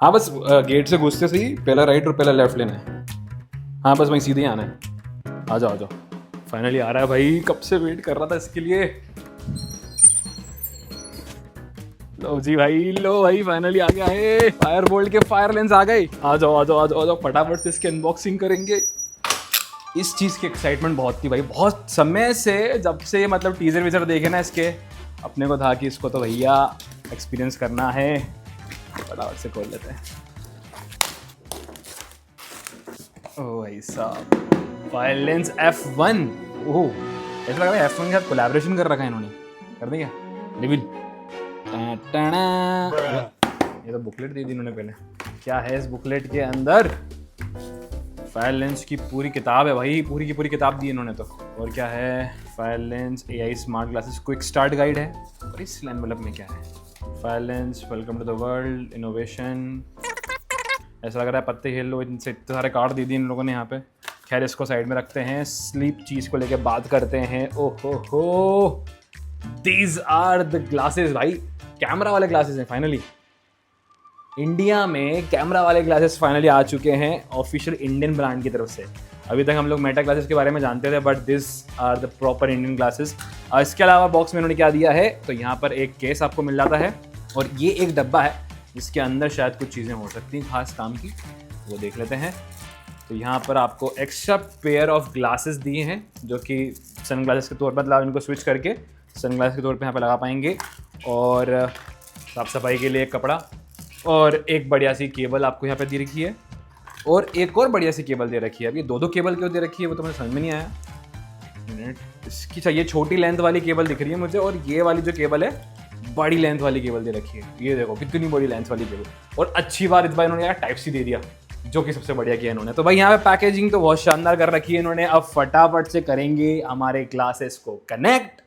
हाँ बस गेट से घुसते सही पहला राइट और पहला लेफ्ट लेना है। हाँ बस वहीं सीधे ही आना है। आ जाओ आ जाओ, फाइनली आ रहा है भाई, कब से वेट कर रहा था इसके लिए। लो जी भाई, लो भाई फाइनली आ गया है। फायर बोल्ट के फायर लेंस आ गए। आ जाओ आ जाओ आ जाओ आ जाओ, फटाफट से इसकी अनबॉक्सिंग करेंगे। इस चीज़ की एक्साइटमेंट बहुत थी भाई, बहुत समय से, जब से मतलब टीजर वीजर देखे ना इसके, अपने को था कि इसको तो भैया एक्सपीरियंस करना है। फटाफट से खोल लेते हैं। ओ भाई साहब, फायर लेंस F1। ओह, ऐसा लग रहा है F1 के साथ कोलैबोरेशन कर रखा है इन्होंने। कर दें क्या रिवील? ये तो बुकलेट दे दी इन्होंने पहले। क्या है इस बुकलेट के अंदर? फायर लेंस की पूरी किताब है भाई, पूरी की पूरी किताब दी इन्होंने तो। और क्या है? Fire lens AI smart glasses quick start guide है। और इस एनवेलप में क्या है? Fire lens welcome to the world innovation. ऐसा लग रहा है पत्ते खेल लो, इनसे इतने सारे कार्ड दे दिए इन लोगों ने यहाँ पे। खैर इसको साइड में रखते हैं, स्लीप चीज़ को लेके बात करते हैं। ओहो हो, दीज आर द ग्लासेस भाई, कैमरा वाले ग्लासेस हैं। फाइनली इंडिया में कैमरा वाले ग्लासेस फाइनली आ चुके हैं ऑफिशियल इंडियन ब्रांड की तरफ से। अभी तक हम लोग मेटा ग्लासेस के बारे में जानते थे, but this are the proper Indian glasses. इसके अलावा बॉक्स में उन्होंने क्या दिया है, तो यहाँ पर एक केस आपको मिल जाता है और ये एक डब्बा है जिसके अंदर शायद कुछ चीज़ें हो सकती हैं खास काम की, वो देख लेते हैं। तो यहाँ पर आपको एक्स्ट्रा पेयर ऑफ ग्लासेस दिए हैं जो कि सन ग्लासेस के तौर पर, मतलब इनको स्विच करके सन ग्लासेस के तौर पर यहाँ पर लगा पाएंगे। और साफ सफाई के लिए एक कपड़ा और एक बढ़िया सी केबल आपको यहाँ पे दे रखी है, और एक और बढ़िया सी केबल दे रखी है। अब ये दो केबल क्यों दे रखी है वो तो मुझे समझ में नहीं आया। मिनट, इसकी चाहिए छोटी लेंथ वाली केबल दिख रही है मुझे, और ये वाली जो केबल है बड़ी लेंथ वाली केबल दे रखी है। ये देखो कितनी बड़ी लेंथ वाली केबल। और अच्छी बात इस बार इन्होंने यार टाइप सी दे दिया, जो कि सबसे बढ़िया किया इन्होंने। तो भाई यहाँ पे पैकेजिंग तो बहुत शानदार कर रखी है इन्होंने। अब फटाफट से करेंगे हमारे ग्लासेस को कनेक्ट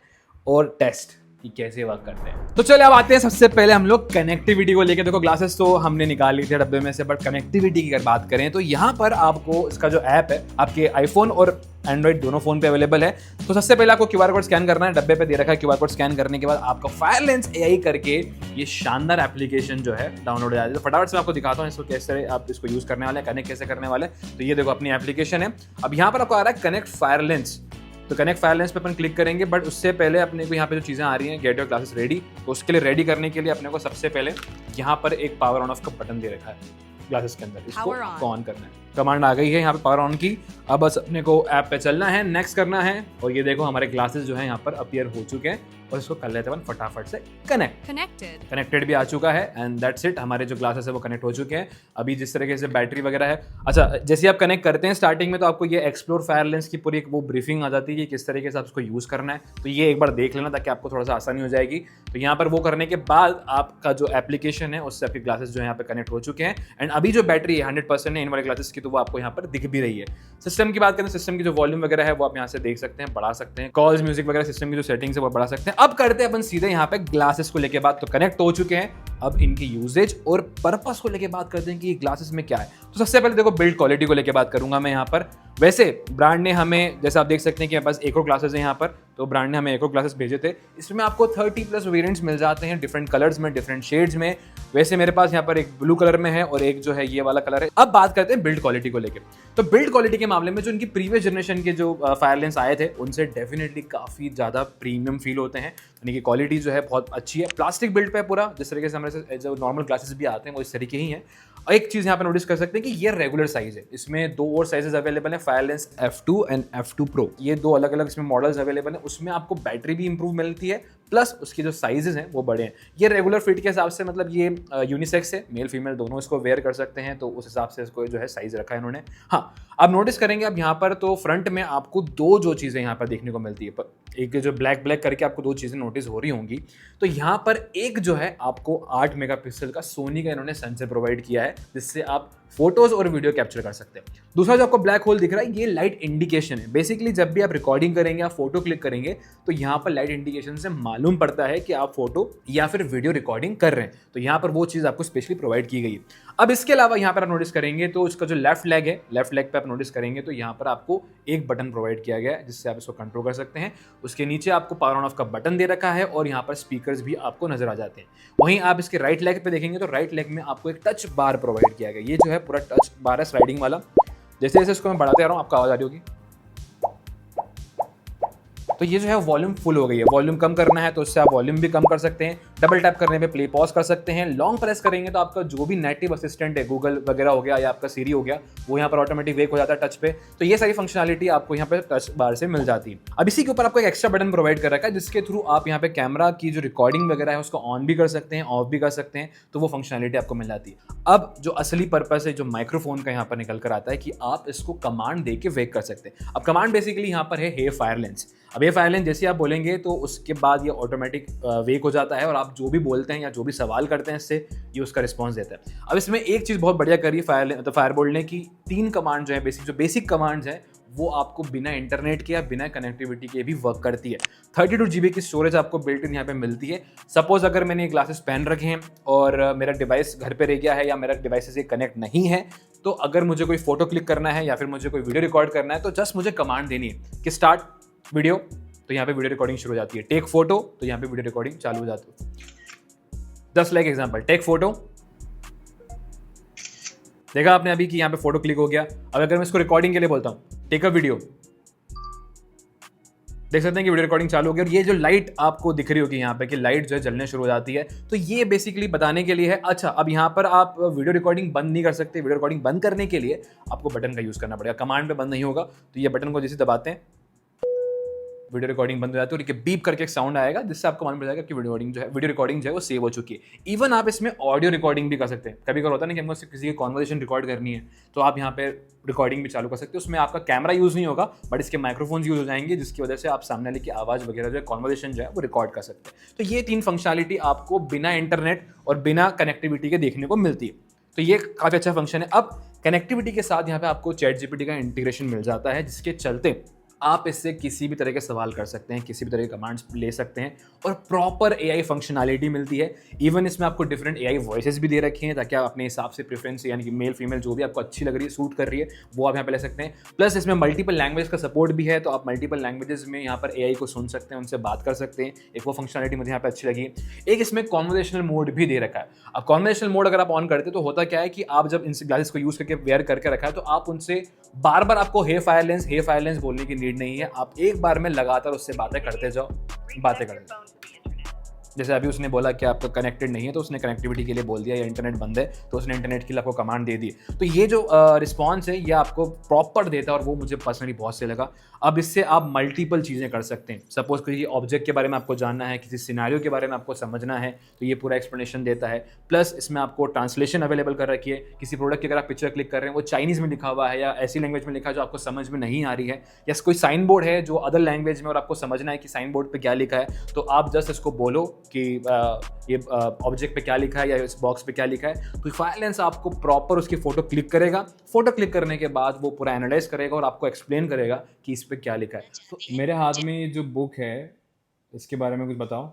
और टेस्ट कि कैसे वर्क करते हैं। तो चलिए अब आते हैं सबसे पहले हम लोग कनेक्टिविटी को लेके। देखो ग्लासेस तो हमने निकाल ली थी डब्बे में से, बट कनेक्टिविटी की अगर बात करें तो यहाँ पर आपको इसका जो ऐप है आपके आईफोन और एंड्रॉइड दोनों फोन पे अवेलेबल है। तो सबसे पहले आपको QR कोड स्कैन करना है, डब्बे पे दे रखा है। QR कोड स्कैन करने के बाद आपका फायर लेंस AI करके ये शानदार एप्लीकेशन जो है डाउनलोड हो जाती है। तो फटाफट से आपको दिखाता हूँ इसको कैसे आप इसको यूज करने वाले हैं, कनेक्ट कैसे करने वाले। तो ये देखो अपनी एप्लीकेशन है। अब यहाँ पर आपको आ रहा है कनेक्ट फायर लेंस। तो कनेक्ट फायर लेंस पे अपन क्लिक करेंगे, बट उससे पहले अपने को यहाँ पे जो चीज़ें आ रही हैं, गेट योर ग्लासेस रेडी। तो उसके लिए रेडी करने के लिए अपने को सबसे पहले यहाँ पर एक पावर ऑन ऑफ का बटन दे रखा है ग्लासेस के अंदर, इसको ऑन करना है। कमांड आ गई है यहाँ पे पावर ऑन की। अब बस अपने को ऐप पे चलना है, नेक्स्ट करना है, और ये देखो हमारे ग्लासेस जो है यहाँ पर अपीयर हो चुके हैं। और इसको कर लेते हैं फटाफट से कनेक्टेड भी आ चुका है। एंड दैट्स इट, हमारे जो ग्लासेस है वो कनेक्ट हो चुके हैं। अभी जिस तरीके से बैटरी वगैरह है, अच्छा जैसे आप कनेक्ट करते हैं स्टार्टिंग में तो आपको ये एक्सप्लोर फायर लेंस की पूरी एक वो ब्रीफिंग आ जाती है कि किस तरीके से आप उसको यूज़ करना है। तो ये एक बार देख लेना ताकि आपको थोड़ा सा आसानी हो जाएगी। तो यहाँ पर वो करने के बाद आपका जो एप्लीकेशन है उससे आपके ग्लासेस जो है यहाँ पे कनेक्ट हो चुके हैं। एंड अभी जो बैटरी है 100% है इन वाले ग्लासेस की, तो वो आपको यहाँ पर दिख भी रही है। सिस्टम की बात करें, सिस्टम की जो वॉल्यूम वगैरह है वो आप यहाँ से देख सकते हैं, बढ़ा सकते हैं। कॉल्स, म्यूजिक वगैरह सिस्टम की जो सेटिंग्स है वो बढ़ा सकते हैं। अब करते हैं अपन सीधे यहाँ पे ग्लासेस को लेके बात। तो कनेक्ट हो चुके हैं, अब इनकी यूजेज और पर्पस को लेके बात करते हैं कि ग्लासेस में क्या है। तो सबसे पहले देखो बिल्ड क्वालिटी को लेके बात करूंगा मैं यहाँ पर। वैसे ब्रांड ने हमें, जैसे आप देख सकते हैं कि मेरे पास एक और ग्लासेस है यहाँ पर, तो ब्रांड ने हमें एक और ग्लासेस भेजे थे। इसमें आपको 30+ वेरिएंट्स मिल जाते हैं, डिफरेंट कलर्स में, डिफरेंट शेड्स में। वैसे मेरे पास यहाँ पर एक ब्लू कलर में है और एक जो है ये वाला कलर है। अब बात करते हैं बिल्ड क्वालिटी को लेके। तो बिल्ड क्वालिटी के मामले में जो इनकी प्रीवियस जनरेशन के जो फायर लेंस आए थे उनसे डेफिनेटली काफ़ी ज़्यादा प्रीमियम फील होते हैं। यानी कि क्वालिटी जो है बहुत अच्छी है। प्लास्टिक बिल्ड पे पूरा, जिस तरीके से हमारे जो नॉर्मल ग्लासेस भी आते हैं वो इस तरीके ही हैं। और एक चीज़ यहाँ पे नोटिस कर सकते हैं कि ये रेगुलर साइज है। इसमें दो और साइजेस अवेलेबल है, fire lens F2 and F2 Pro। ये दो अलग अलग इसमें मॉडल्स अवेलेबल है। उसमें आपको बैटरी भी इंप्रूव मिलती है, प्लस उसकी जो साइजेस हैं वो बड़े हैं। ये रेगुलर फिट के हिसाब से, मतलब ये यूनिसेक्स है, मेल फीमेल दोनों इसको वेयर कर सकते हैं, तो उस हिसाब से इसको जो है साइज रखा है इन्होंने। हाँ, अब नोटिस करेंगे अब यहाँ पर तो फ्रंट में आपको दो जो चीज़ें यहाँ पर देखने को मिलती है, एक जो ब्लैक करके आपको दो चीज़ें नोटिस हो रही होंगी। तो यहाँ पर एक जो है आपको 8 मेगापिक्सल का सोनी का इन्होंने सेंसर प्रोवाइड किया है, जिससे आप फोटोज और वीडियो कैप्चर कर सकते हैं। दूसरा जो आपको ब्लैक होल दिख रहा है, ये लाइट इंडिकेशन है। बेसिकली जब भी आप रिकॉर्डिंग करेंगे, आप फोटो क्लिक करेंगे, तो यहाँ पर लाइट इंडिकेशन से मालूम पड़ता है कि आप फोटो या फिर वीडियो रिकॉर्डिंग कर रहे हैं। तो यहाँ पर वो चीज़ आपको स्पेशली प्रोवाइड की गई है। अब इसके अलावा यहाँ पर आप नोटिस करेंगे तो इसका जो लेफ्ट लेग है, लेफ्ट लेग पे आप नोटिस करेंगे तो यहाँ पर आपको एक बटन प्रोवाइड किया गया है जिससे आप इसको कंट्रोल कर सकते हैं। उसके नीचे आपको पावर ऑन ऑफ का बटन दे रखा है और यहाँ पर स्पीकर्स भी आपको नजर आ जाते हैं। वहीं आप इसके राइट लेग पे देखेंगे तो राइट लेग में आपको एक टच बार प्रोवाइड किया गया है। ये जो है पूरा टच बार है स्लाइडिंग वाला। जैसे जैसे इसको मैं बढ़ाते आ रहा हूँ आपको आवाज आ रही होगी। तो ये जो है वॉल्यूम फुल हो गई है। वॉल्यूम कम करना है तो उससे आप वॉल्यूम भी कम कर सकते हैं। डबल टैप करने पे प्ले पॉज कर सकते हैं। लॉन्ग प्रेस करेंगे तो आपका जो भी नेटिव असिस्टेंट है, गूगल वगैरह हो गया या आपका सीरी हो गया, वो यहाँ पर ऑटोमेटिक वेक हो जाता है टच पे। तो ये सारी फंक्शनलिटी आपको यहाँ पे टच बार से मिल जाती है। अब इसी के ऊपर आपको एक एक्स्ट्रा बटन प्रोवाइड कर रखा है जिसके थ्रू आप यहाँ पे कैमरा की जो रिकॉर्डिंग वगैरह है उसको ऑन भी कर सकते हैं, ऑफ भी कर सकते हैं। तो वो फंक्शनलिटी आपको मिल जाती है। अब जो असली पर्पस है जो माइक्रोफोन का यहाँ पर निकल कर आता है कि आप इसको कमांड दे के वेक कर सकते हैं। अब कमांड बेसिकली यहाँ पर है हे फायर लेंस। अब ये फायर लेंस जैसे आप बोलेंगे तो उसके बाद ये ऑटोमेटिक वेक हो जाता है और आप जो भी बोलते हैं या जो भी सवाल करते हैं इससे ये उसका रिस्पॉन्स देता है। अब इसमें एक चीज़ बहुत बढ़िया करी है फायरबोल्ट ने कि 3 कमांड जो है बेसिक कमांड्स हैं वो आपको बिना इंटरनेट के या बिना कनेक्टिविटी के भी वर्क करती है। 32 GB की स्टोरेज आपको बिल्ट इन यहाँ पे मिलती है। सपोज अगर मैंने ग्लासेस पहन रखे हैं और मेरा डिवाइस घर पे रह गया है या मेरा डिवाइस से कनेक्ट नहीं है, तो अगर मुझे कोई फोटो क्लिक करना है या फिर मुझे कोई वीडियो रिकॉर्ड करना है तो जस्ट मुझे कमांड देनी है कि स्टार्ट वीडियो, तो यहाँ पे वीडियो रिकॉर्डिंग शुरू हो जाती है। टेक फोटो, तो यहाँ पे वीडियो रिकॉर्डिंग चालू हो जाती है। 10 लाइक एग्जांपल, टेक फोटो, देखा आपने अभी कि यहाँ पे फोटो क्लिक हो गया। अब अगर मैं इसको रिकॉर्डिंग के लिए बोलता हूँ टेक अ वीडियो, देख सकते हैं कि वीडियो रिकॉर्डिंग चालू हो गई। और ये जो लाइट आपको दिख रही होगी यहाँ पे कि लाइट जो है जलने शुरू हो जाती है, तो ये बेसिकली बताने के लिए है। अच्छा, अब यहाँ पर आप वीडियो रिकॉर्डिंग बंद नहीं कर सकते। वीडियो रिकॉर्डिंग बंद करने के लिए आपको बटन का यूज करना पड़ेगा, कमांड पे बंद नहीं होगा। तो ये बटन को जैसे दबाते हैं वीडियो रिकॉर्डिंग बंद हो जाती है और बीप करके एक साउंड आएगा जिससे आपको मालूम पड़ जाएगा कि वीडियो रिकॉर्डिंग जो है वो सेव हो चुकी है। इवन आप इसमें ऑडियो रिकॉर्डिंग भी कर सकते हैं। कभी कभी होता है ना कि हमको किसी की कॉन्वर्सेशन रिकॉर्ड करनी है तो आप यहाँ पे रिकॉर्डिंग भी चालू कर सकते हो। उसमें आपका कैमरा यूज नहीं होगा बट इसके माइक्रोफोन्स यूज हो जाएंगे जिसकी वजह से आप सामने वाले की आवाज़ वगैरह जो है कॉन्वर्सेशन जो है वो रिकॉर्ड कर सकते हैं। तो ये 3 फंक्शनलिटी आपको बिना इंटरनेट और बिना कनेक्टिविटी के देखने को मिलती है। तो ये काफ़ी अच्छा फंक्शन है। अब कनेक्टिविटी के साथ यहाँ पे आपको ChatGPT का इंटीग्रेशन मिल जाता है जिसके चलते आप इससे किसी भी तरह के सवाल कर सकते हैं, किसी भी तरह के कमांड्स ले सकते हैं और प्रॉपर AI फंक्शनैलिटी मिलती है। इवन इसमें आपको डिफरेंट AI वॉइसेस भी दे रखी हैं ताकि आप अपने हिसाब से प्रेफरेंस यानी कि मेल फीमेल जो भी आपको अच्छी लग रही है, सूट कर रही है, वो आप यहाँ पे ले सकते हैं। प्लस इसमें मल्टीपल लैंग्वेज का सपोर्ट भी है, तो आप मल्टीपल लैंग्वेजेस में यहाँ पर AI को सुन सकते हैं, उनसे बात कर सकते हैं। एक वो फंक्शनैलिटी मुझे यहाँ पे अच्छी लगी। एक इसमें कॉन्वर्सेशनल मोड भी दे रखा है। अब कॉन्वर्सेशनल मोड अगर आप ऑन करते तो होता क्या है कि आप जब इन ग्लासेस को यूज करके वेयर करके रखा है तो आप उनसे बार बार आपको हे फायर लेंस बोलने की नीड नहीं है। आप एक बार में लगातार उससे बातें करते जाओ। जैसे अभी उसने बोला कि आपका कनेक्टेड नहीं है तो उसने कनेक्टिविटी के लिए बोल दिया, या इंटरनेट बंद है तो उसने इंटरनेट के लिए आपको कमांड दे दी। तो ये जो रिस्पॉन्स है ये आपको प्रॉपर देता है और वो मुझे पर्सनली बहुत सही लगा। अब इससे आप मल्टीपल चीज़ें कर सकते हैं। सपोज किसी ऑब्जेक्ट के बारे में आपको जानना है, किसी सिनेरियो के बारे में आपको समझना है तो ये पूरा एक्सप्लेनेशन देता है। प्लस इसमें आपको ट्रांसलेशन अवेलेबल कर रखी है। किसी प्रोडक्ट की अगर आप पिक्चर क्लिक कर रहे हैं वो चाइनीज़ में लिखा हुआ है या ऐसी लैंग्वेज में लिखा है जो आपको समझ में नहीं आ रही है, या कोई साइन बोर्ड है जो अदर लैंग्वेज में और आपको समझना है कि साइन बोर्ड पर क्या लिखा है, तो आप जस्ट इसको बोलो कि ये ऑब्जेक्ट पे क्या लिखा है या इस बॉक्स पे क्या लिखा है, तो फायर लेंस आपको प्रॉपर उसकी फोटो क्लिक करेगा। फोटो क्लिक करने के बाद वो पूरा एनालाइज करेगा और आपको एक्सप्लेन करेगा कि इस पे क्या लिखा है। तो मेरे हाथ में जो बुक है इसके बारे में कुछ बताओ।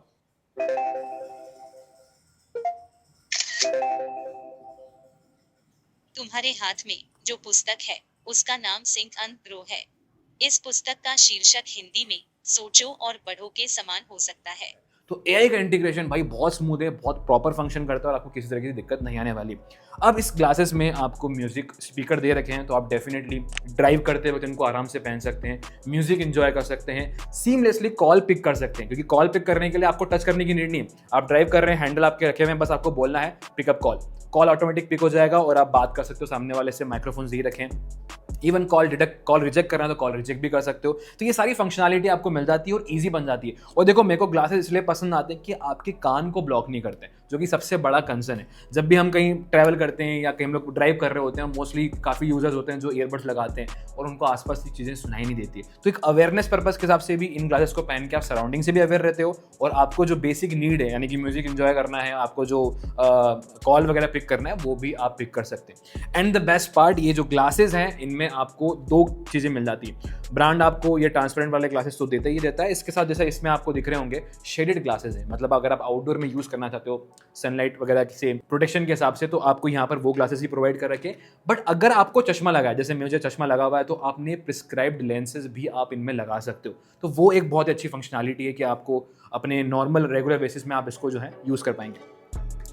तुम्हारे हाथ में जो पुस्तक है उसका नाम सिंक एंड ग्रो है। इस पुस्तक का शीर्षक हिंदी में सोचो और पढ़ो के समान हो सकता है। तो AI का इंटीग्रेशन भाई बहुत स्मूथ है, बहुत प्रॉपर फंक्शन करता है और आपको किसी तरह की दिक्कत नहीं आने वाली। अब इस ग्लासेस में आपको म्यूजिक स्पीकर दे रखे हैं तो आप डेफिनेटली ड्राइव करते वक्त इनको आराम से पहन सकते हैं, म्यूजिक एंजॉय कर सकते हैं, सीमलेसली कॉल पिक कर सकते हैं क्योंकि कॉल पिक करने के लिए आपको टच करने की नीड नहीं है। आप ड्राइव कर रहे हैं, हैंडल आपके रखे हुए हैं, बस आपको बोलना है पिकअप कॉल ऑटोमेटिक पिक हो जाएगा और आप बात कर सकते हो। सामने वाले से माइक्रोफोन दे रखे हैं, इवन कॉल रिजेक्ट करना है तो कॉल रिजेक्ट भी कर सकते हो। तो ये सारी फंक्शनैलिटी आपको मिल जाती है और इजी बन जाती है। और देखो मेरे को ग्लासेस इसलिए पसंद आते हैं कि आपके कान को ब्लॉक नहीं करते, जो कि सबसे बड़ा कंसर्न है। जब भी हम कहीं ट्रैवल करते हैं या कहीं हम लोग ड्राइव कर रहे होते हैं, मोस्टली काफ़ी यूजर्स होते हैं जो ईयरबड्स लगाते हैं और उनको आसपास की चीज़ें सुनाई नहीं देती है। तो एक अवेयरनेस पर्पज़ के हिसाब से भी इन ग्लासेस को पहन के आप सराउंडिंग से भी अवेयर रहते हो और आपको जो बेसिक नीड है यानी कि म्यूजिक एंजॉय करना है, आपको जो कॉल वगैरह पिक करना है वो भी आप पिक कर सकते हैं। एंड द बेस्ट पार्ट, ये जो ग्लासेस हैं इनमें आपको 2 चीज़ें मिल जाती है। ब्रांड आपको ये ट्रांसपेरेंट वाले ग्लासेस तो देता ही देता है, इसके साथ जैसा इसमें आपको दिख रहे होंगे शेडेड ग्लासेस हैं। मतलब अगर आप आउटडोर में यूज़ करना चाहते हो, सनलाइट वगैरह से प्रोटेक्शन के हिसाब से, तो आपको यहाँ पर वो ग्लासेस ही प्रोवाइड कर रखे। बट अगर आपको चश्मा लगा है, जैसे मुझे चश्मा लगा हुआ है, तो आपने प्रिस्क्राइब्ड लेंसेज भी आप इनमें लगा सकते हो। तो वो एक बहुत अच्छी फंक्शनैलिटी है कि आपको अपने नॉर्मल रेगुलर बेसिस में आप इसको जो है यूज़ कर पाएंगे।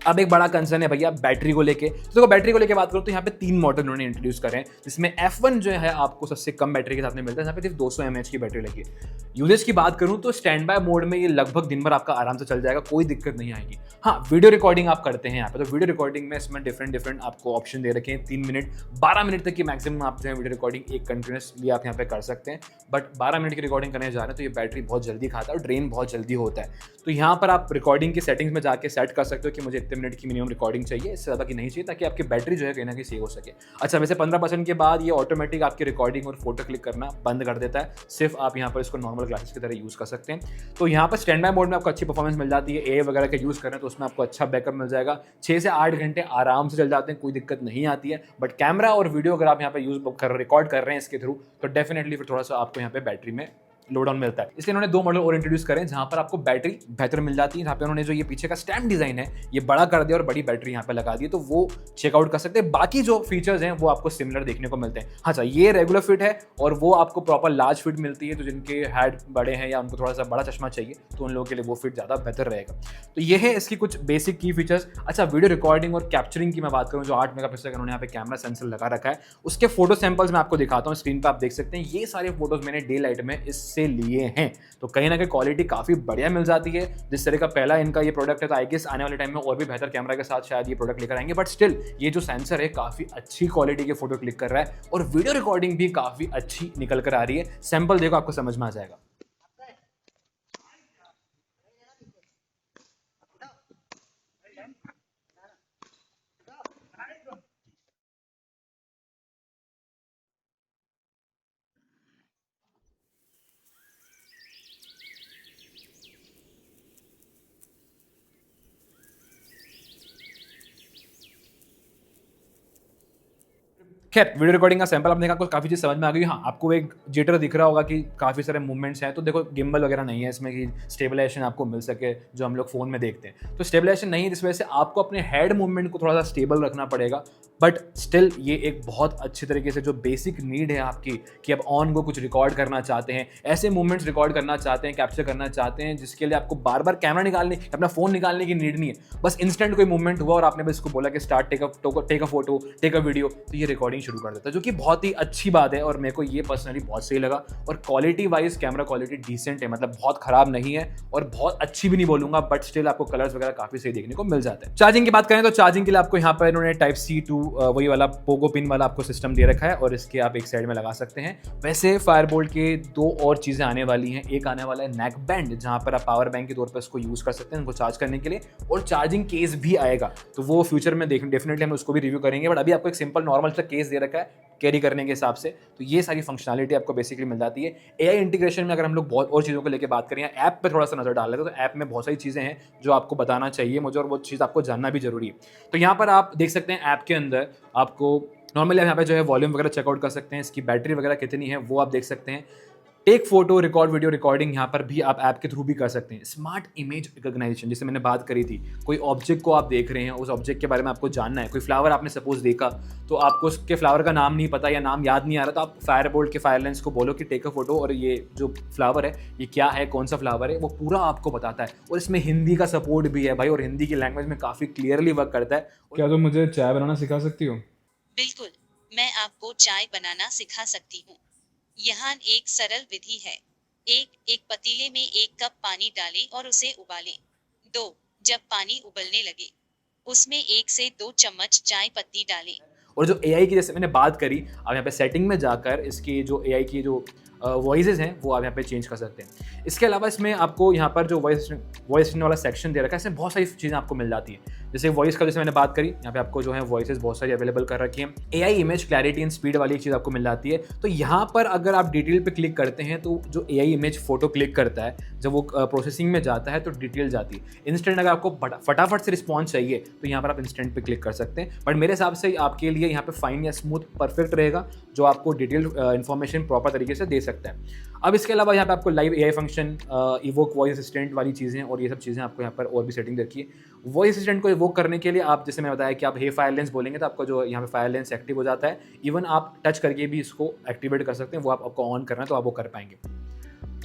अब एक बड़ा कंसर्न है भैया बैटरी को लेके। तो देखो बैटरी को लेके बात करूँ तो यहाँ पे 3 मॉडल उन्होंने इंट्रोड्यूस करे हैं, जिसमें F1 जो है आपको सबसे कम बैटरी के साथ में मिलता है, यहाँ पे सिर्फ 200 mAh की बैटरी लगी है। यूजेज की बात करूँ तो स्टैंड बाय मोड में ये लगभग दिन भर आपका आराम से चल जाएगा, कोई दिक्कत नहीं आएगी। हाँ, वीडियो रिकॉर्डिंग आप करते हैं यहाँ पे, तो वीडियो रिकॉर्डिंग में इसमें डिफरेंट आपको ऑप्शन दे रखे हैं। 3 मिनट 12 मिनट तक की मैक्सिमम आप जो है वीडियो रिकॉर्डिंग एक कंटिन्यूसली आप यहाँ पे कर सकते हैं। बट 12 मिनट की रिकॉर्डिंग करने जा रहे हैं तो ये बैटरी बहुत जल्दी खाता है और ड्रेन बहुत जल्दी होता है। तो यहाँ पर आप रिकॉर्डिंग की सेटिंग्स में जाके सेट कर सकते हो कि मुझे इतने मिनट की मिनिमम रिकॉर्डिंग चाहिए, इससे ज़्यादा की नहीं चाहिए, ताकि आपकी बैटरी जो है कहीं ना कहीं सेव हो सके। अच्छा, वैसे 15% के बाद ये ऑटोमेटिक आपकी रिकॉर्डिंग और फोटो क्लिक करना बंद कर देता है, सिर्फ आप यहाँ पर इसको नॉर्मल ग्लासेस की तरह यूज़ कर सकते हैं। तो यहाँ पर स्टैंड बाय मोड में आपको अच्छी परफॉर्मेंस मिल जाती है। ए वगैरह का यूज़ करें तो उसमें आपको अच्छा बैकअप मिल जाएगा, 6 से 8 घंटे आराम से चल जाते हैं, कोई दिक्कत नहीं आती है। बट कैमरा और वीडियो अगर आप यहाँ पे रिकॉर्ड कर रहे हैं इसके थ्रू, तो डेफिनेटली फिर थोड़ा सा आपको यहाँ पे बैटरी में लो डाउन मिलता है। इसलिए उन्होंने 2 मॉडल और इंट्रोड्यूस करें जहां पर आपको बैटरी बेहतर मिल जाती है। जहां पे उन्होंने जो ये पीछे का स्टैम्प डिजाइन है ये बड़ा कर दिया और बड़ी बैटरी यहां पे लगा दी, तो वो चेकआउट कर सकते हैं। बाकी जो फीचर्स हैं वो आपको सिमिलर देखने को मिलते हैं। हाँ सर, ये रेगुलर फिट है और वो आपको प्रॉपर लार्ज फिट मिलती है, तो जिनके हेड बड़े हैं या उनको थोड़ा सा बड़ा चश्मा चाहिए तो उन लोगों के लिए वो फिट ज़्यादा बेहतर रहेगा। तो ये है इसकी कुछ बेसिक की फीचर्स। अच्छा, वीडियो रिकॉर्डिंग और कैप्चरिंग की मैं बात करूँ, जो 8 मेगापिक्सल का उन्होंने यहाँ पे कैमरा सेंसर लगा रखा है, उसके फोटो सैंपल्स मैं आपको दिखाता हूँ, स्क्रीन पर आप देख सकते हैं। ये सारे फोटोज मैंने डे लाइट में इससे लिए हैं, तो कहीं ना कहीं क्वालिटी काफ़ी बढ़िया मिल जाती है। जिस तरह का पहला इनका ये प्रोडक्ट है, तो आई गेस आने वाले टाइम में और भी बेहतर कैमरा के साथ शायद ये प्रोडक्ट लेकर आएंगे। बट स्टिल ये जो सेंसर है काफ़ी अच्छी क्वालिटी के फोटो क्लिक कर रहा है और वीडियो रिकॉर्डिंग भी काफ़ी अच्छी निकल कर आ रही है। सैंपल देखो, आपको समझ में आ जाएगा। खैर, वीडियो रिकॉर्डिंग का सैंपल आपने देखा, आपको काफ़ी चीज़ समझ में आ गई। हाँ, आपको एक जिटर दिख रहा होगा कि काफ़ी सारे मूवमेंट्स हैं। तो देखो, गिम्बल वगैरह नहीं है इसमें कि स्टेबलाइजेशन आपको मिल सके, जो हम लोग फ़ोन में देखते हैं। तो स्टेबलाइजेशन नहीं है, जिस वजह से आपको अपने हेड मूवमेंट को थोड़ा सा स्टेबल रखना पड़ेगा। बट स्टिल ये एक बहुत अच्छी तरीके से जो बेसिक नीड है आपकी, कि अब ऑन गो कुछ रिकॉर्ड करना चाहते हैं, ऐसे मूवमेंट्स रिकॉर्ड करना चाहते हैं, कैप्चर करना चाहते हैं, जिसके लिए आपको बार बार कैमरा निकालने, अपना फ़ोन निकालने की नीड नहीं है। बस इंस्टेंट कोई मूवमेंट हुआ और आपने बस इसको बोला कि start, take a photo, take a video, तो ये रिकॉर्डिंग शुरू कर देता है, जो कि बहुत ही अच्छी बात है। और मेरे को ये पर्सनली बहुत सही लगा। और quality wise camera quality decent है, मतलब बहुत खराब नहीं है और बहुत अच्छी भी नहीं बोलूंगा, बट स्टिल आपको कलर्स वगैरह काफी सही देखने को मिल जाते हैं। चार्जिंग की बात करें तो चार्जिंग के लिए आपको यहाँ पर इन्होंने टाइप C टू वही वाला पोगो पिन वाला आपको सिस्टम दे रखा है और इसके आप एक साइड में लगा सकते हैं। वैसे फायरबोल्ट के 2 और चीजें आने वाली हैं। एक आने वाला है नेक बैंड, जहां पर आप पावर बैंक के तौर पर इसको यूज कर सकते हैं उनको चार्ज करने के लिए, और चार्जिंग केस भी आएगा। तो वो फ्यूचर में डेफिनेटली हम उसको भी रिव्यू करेंगे। बट अभी आपको एक सिंपल नॉर्मल सा केस दे रखा है कैरी करने के हिसाब से। तो ये सारी फंक्शनैलिटी आपको बेसिकली मिल जाती है। एआई इंटीग्रेशन में अगर हम लोग बहुत और चीज़ों को लेकर बात करें, ऐप पे थोड़ा सा नजर डाल लेते हैं, तो ऐप में बहुत सारी चीज़ें हैं जो आपको बताना चाहिए मुझे, और वो चीज़ आपको जानना भी जरूरी है। तो यहाँ पर आप देख सकते हैं ऐप के अंदर आपको नॉर्मली यहाँ पे जो है वॉल्यूम वगैरह चेकआउट कर सकते हैं, इसकी बैटरी वगैरह कितनी है वो आप देख सकते हैं। Take photo, record video recording यहाँ पर भी आप ऐप के थ्रू भी कर सकते हैं। स्मार्ट इमेज रिकॉग्नाइजेशन, जिससे मैंने बात करी थी, कोई ऑब्जेक्ट को आप देख रहे हैं, उस ऑब्जेक्ट के बारे में आपको जानना है। कोई फ्लावर आपने सपोज देखा, तो आपको उसके फ्लावर का नाम नहीं पता या नाम याद नहीं आ रहा, तो आप फायरबोल्ट के फायरलेंस को बोलो कि टेक अ फोटो, और ये जो फ्लावर है ये क्या है, कौन सा फ्लावर है, वो पूरा आपको बताता है। और इसमें हिंदी का सपोर्ट भी है भाई, और हिंदी की लैंग्वेज में काफ़ी क्लियरली वर्क करता है। क्या तुम मुझे चाय बनाना सिखा सकती हो? बिल्कुल, मैं आपको चाय बनाना सिखा सकती हूँ। यहाँ एक सरल विधि है। एक पतीले में 1 कप पानी डालें और उसे उबालें। 2, जब पानी उबलने लगे, उसमें 1 से 2 चम्मच चाय पत्ती डालें। और जो एआई की जैसे मैंने बात करी, आप यहाँ पे सेटिंग में जाकर इसकी जो एआई की जो वॉइसेस हैं वो आप यहाँ पे चेंज कर सकते हैं। इसके अलावा इसमें आपको यहाँ पर जो वॉइस वाला सेक्शन दे रखा है, इसमें बहुत सारी चीज़ें आपको मिल जाती हैं। जैसे वॉइस का जैसे मैंने बात करी, यहाँ पे आपको जो है वॉइसेस बहुत सारी अवेलेबल कर रखी हैं। AI image clarity and speed वाली एक चीज़ आपको मिल जाती है। तो यहाँ पर अगर आप डिटेल पे क्लिक करते हैं, तो जो एआई इमेज फोटो क्लिक करता है, जब वो प्रोसेसिंग में जाता है तो डिटेल जाती है इंस्टेंट। अगर आपको फटाफट से रिस्पॉन्स चाहिए तो यहाँ पर आप इंस्टेंट पे क्लिक कर सकते हैं। बट मेरे हिसाब से आपके लिए यहाँ पे फाइन या स्मूथ परफेक्ट रहेगा, जो आपको डिटेल इन्फॉर्मेशन प्रॉपर तरीके से दे सकता है। अब इसके अलावा यहाँ पे आपको live AI function, evoke voice assistant वाली चीज़ें और ये सब चीज़ें आपको यहाँ पर और भी सेटिंग रखी है वॉइस असिस्टेंट को इवोक करने के लिए आप, जैसे मैं बताया कि आप हे फायर लेंस बोलेंगे तो आपका जो यहाँ पे फायर लेंस एक्टिव हो जाता है। इवन आप टच करके भी इसको एक्टिवेट कर सकते हैं, वो आपको ऑन करना है तो आप वो कर पाएंगे।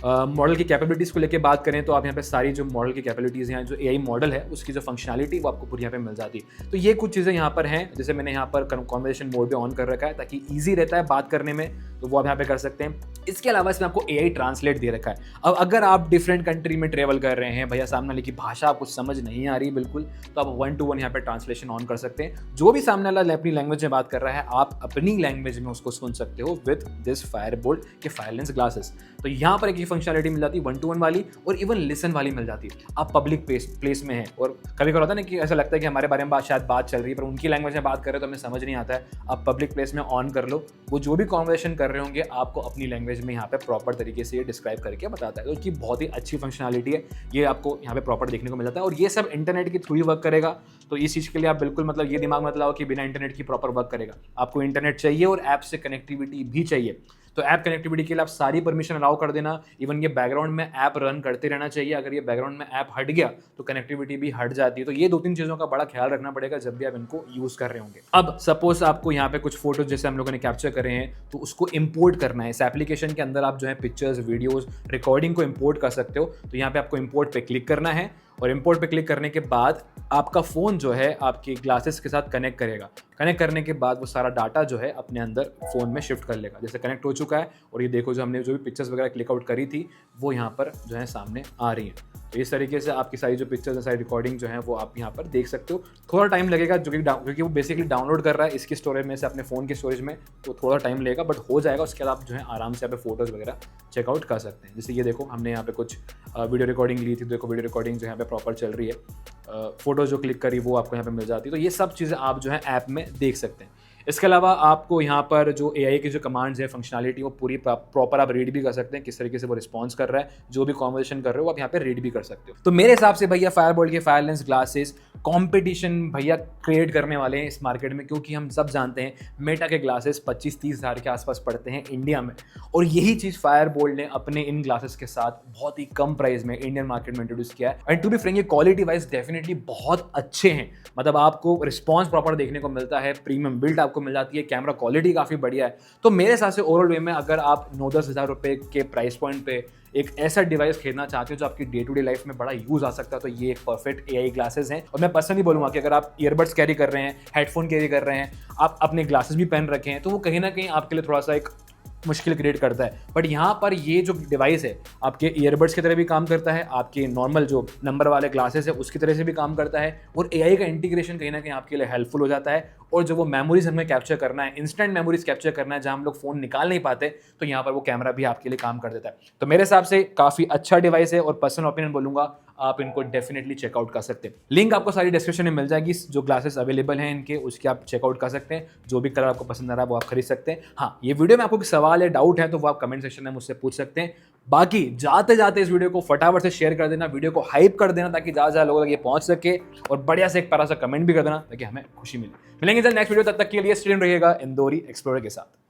मॉडल की कैपेबिलिटीज़ को लेकर बात करें तो आप यहाँ पे सारी जो मॉडल की कैपेबिलिटीज़ हैं, जो एआई मॉडल है उसकी जो फंक्शनैलिटी वो आपको पूरी यहाँ पे मिल जाती है। तो ये कुछ चीज़ें यहाँ पर हैं, जैसे मैंने यहाँ पर कन्वर्सेशन मोड पे ऑन कर रखा है ताकि ईजी रहता है बात करने में, तो वो आप यहाँ पे कर सकते हैं। इसके अलावा इसमें आपको एआई ट्रांसलेट दे रखा है। अब अगर आप डिफरेंट कंट्री में ट्रेवल कर रहे हैं, भैया सामने वाले की भाषा आपको समझ नहीं आ रही बिल्कुल, तो आप 1-to-1 यहाँ पे ट्रांसलेशन ऑन कर सकते हैं। जो भी सामने वाला अपनी लैंग्वेज में बात कर रहा है, आप अपनी लैंग्वेज में उसको सुन सकते हो विद दिस फायरबोल्ट के फायरलेंस ग्लासेस। तो यहाँ पर एक फंक्शनलिटी मिल जाती है 1-to-1 वाली, और इवन लिसन वाली मिल जाती है। आप पब्लिक प्लेस में हैं और कभी कभी होता है ना कि ऐसा लगता है कि हमारे बारे में शायद बात चल रही है पर उनकी लैंग्वेज में बात कर रहे हो तो हमें समझ नहीं आता है। आप पब्लिक प्लेस में ऑन कर लो, वो जो भी कॉन्वर्सेशन कर रहे होंगे आपको अपनी लैंग्वेज में यहाँ पे प्रॉपर तरीके से ये डिस्क्राइब करके बताता है। तो उसकी बहुत ही अच्छी फंक्शनलिटी है, ये आपको यहाँ पे प्रॉपर देखने को मिल जाता है। और ये सब इंटरनेट के थ्रू ही वर्क करेगा, तो इस चीज़ के लिए आप बिल्कुल मतलब ये दिमाग मत लाओ कि बिना इंटरनेट की प्रॉपर वर्क करेगा। आपको इंटरनेट चाहिए और ऐप से कनेक्टिविटी भी चाहिए। तो ऐप कनेक्टिविटी के लिए आप सारी परमिशन अलाउ कर देना। इवन ये बैकग्राउंड में ऐप रन करते रहना चाहिए। अगर ये बैकग्राउंड में ऐप हट गया तो कनेक्टिविटी भी हट जाती है। तो ये 2-3 चीज़ों का बड़ा ख्याल रखना पड़ेगा जब भी आप इनको यूज़ कर रहे होंगे। अब सपोज आपको यहाँ पे कुछ फोटोज जैसे हम लोगों ने कैप्चर करे हैं तो उसको इंपोर्ट करना है। इस एप्लीकेशन के अंदर आप जो है पिक्चर्स, वीडियोज़, रिकॉर्डिंग को इंपोर्ट कर सकते हो। तो यहाँ पे आपको इंपोर्ट पे क्लिक करना है और इंपोर्ट पे क्लिक करने के बाद आपका फ़ोन जो है आपकी ग्लासेस के साथ कनेक्ट करेगा। कनेक्ट करने के बाद वो सारा डाटा जो है अपने अंदर फ़ोन में शिफ्ट कर लेगा। जैसे कनेक्ट हो चुका है और ये देखो जो हमने जो भी पिक्चर्स वगैरह क्लिक आउट करी थी वो यहाँ पर जो है सामने आ रही है। तो इस तरीके से आपकी सारी जो पिक्चर्स है, सारी रिकॉर्डिंग जो है वो आप यहाँ पर देख सकते हो। थोड़ा टाइम लगेगा क्योंकि वो बेसिकली डाउनलोड कर रहा है इसकी स्टोरेज में से अपने फ़ोन की स्टोरेज में, तो थोड़ा टाइम लगेगा बट हो जाएगा। उसके बाद आप जो है आराम से यहाँ पे फोटोज़ वगैरह चेकआउट कर सकते हैं। जैसे ये देखो हमने यहाँ पे कुछ वीडियो रिकॉर्डिंग ली थी, देखो वीडियो रिकॉर्डिंग जो यहाँ पे प्रॉपर चल रही है। फोटोज़ जो क्लिक करी वो आपको यहाँ पे मिल जाती है। तो ये सब चीज़ें आप जो है ऐप में देख सकते हैं। इसके अलावा आपको यहाँ पर जो एआई की जो कमांड्स है, फंक्शनलिटी, वो पूरी प्रॉपर आप रीड भी कर सकते हैं, किस तरीके से वो रिस्पॉन्स कर रहा है। जो भी कॉन्वर्सेशन कर रहे हो आप यहाँ पे रीड भी कर सकते हो। तो मेरे हिसाब से भैया फायरबोल्ट के फायरलेंस ग्लासेस कंपटीशन भैया क्रिएट करने वाले हैं इस मार्केट में, क्योंकि हम सब जानते हैं मेटा के ग्लासेस 25-30 हज़ार के आसपास पड़ते हैं इंडिया में। और यही चीज़ फायरबोल्ट ने अपने इन ग्लासेस के साथ बहुत ही कम प्राइस में इंडियन मार्केट में इंट्रोड्यूस किया है। एंड टू बी फ्रैंक, ये क्वालिटी वाइज डेफिनेटली बहुत अच्छे हैं। मतलब आपको रिस्पॉन्स प्रॉपर देखने को मिलता है, प्रीमियम बिल्ड आपको मिल जाती है, कैमरा क्वालिटी काफ़ी बढ़िया है। तो मेरे हिसाब से ओवरऑल वे में अगर आप 9-10 हज़ार रुपये के प्राइस पॉइंट पे एक ऐसा डिवाइस खरीदना चाहते हो जो आपकी डे टू डे लाइफ में बड़ा यूज़ आ सकता है, तो ये एक परफेक्ट एआई ग्लासेस हैं। और मैं पर्सनली बोलूँगा कि अगर आप ईयरबड्स कैरी कर रहे हैं, हेडफोन कैरी कर रहे हैं, आप अपने ग्लासेस भी पहन रखे हैं, तो वो कहीं ना कहीं आपके लिए थोड़ा सा एक मुश्किल क्रिएट करता है। बट यहाँ पर ये जो डिवाइस है आपके ईयरबड्स की तरह भी काम करता है, आपके नॉर्मल जो नंबर वाले ग्लासेस है उसकी तरह से भी काम करता है, और एआई का इंटीग्रेशन कहीं ना कहीं आपके लिए हेल्पफुल हो जाता है। और जो वो मेमोरीज हमें कैप्चर करना है, इंस्टेंट मेमोरीज कैप्चर करना है जहाँ हम लोग फ़ोन निकाल नहीं पाते, तो यहाँ पर वो कैमरा भी आपके लिए काम कर देता है। तो मेरे हिसाब से काफ़ी अच्छा डिवाइस है और पर्सनल ओपिनियन बोलूँगा आप इनको डेफिनेटली चेकआउट कर सकते हैं। लिंक आपको सारी डिस्क्रिप्शन में मिल जाएगी, जो ग्लासेस अवेलेबल हैं इनके उसके आप चेकआउट कर सकते हैं। जो भी कलर आपको पसंद आ रहा है वो आप खरीद सकते हैं। हाँ, ये वीडियो में आपको कोई सवाल है, डाउट है तो वो आप कमेंट सेक्शन में मुझसे पूछ सकते हैं। बाकी जाते जाते इस वीडियो को फटाफट से शेयर कर देना, वीडियो को हाइप कर देना ताकि ज़्यादा लोगों तक ये पहुंच सके, और बढ़िया से एक प्यारा सा कमेंट भी कर देना ताकि हमें खुशी मिले। मिलेंगे जल्द नेक्स्ट वीडियो, तब तक के लिए स्टूडेंट रहिएगा इंदौरी एक्सप्लोरर के साथ।